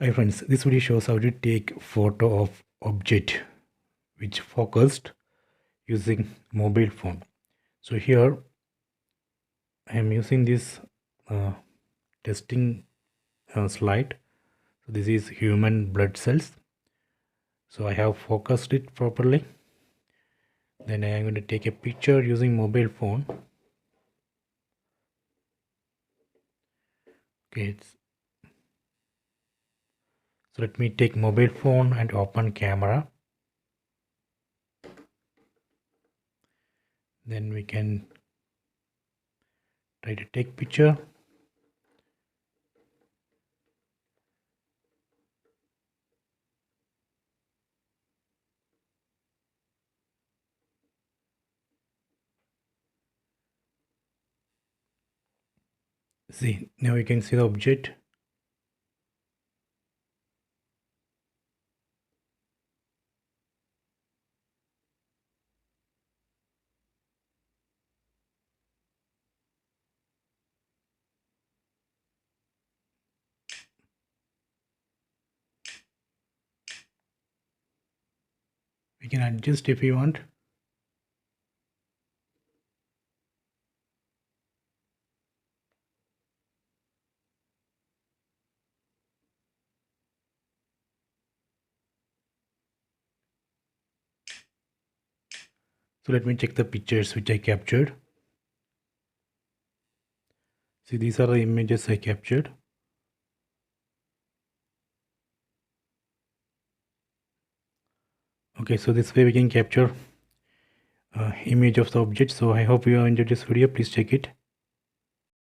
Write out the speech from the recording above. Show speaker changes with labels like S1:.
S1: Hi friends, this video shows how to take photo of object which focused using mobile phone. So here I am using this testing slide. So this is human blood cells. So I have focused it properly. Then I am going to take a picture using mobile phone. Okay, so let me take mobile phone and open camera. Then we can try to take picture. See, now you can see the object. We can adjust if you want. So let me check the pictures which I captured. See, these are the images I captured. Okay, so this way we can capture image of the object. So I hope you have enjoyed this video. Please check it.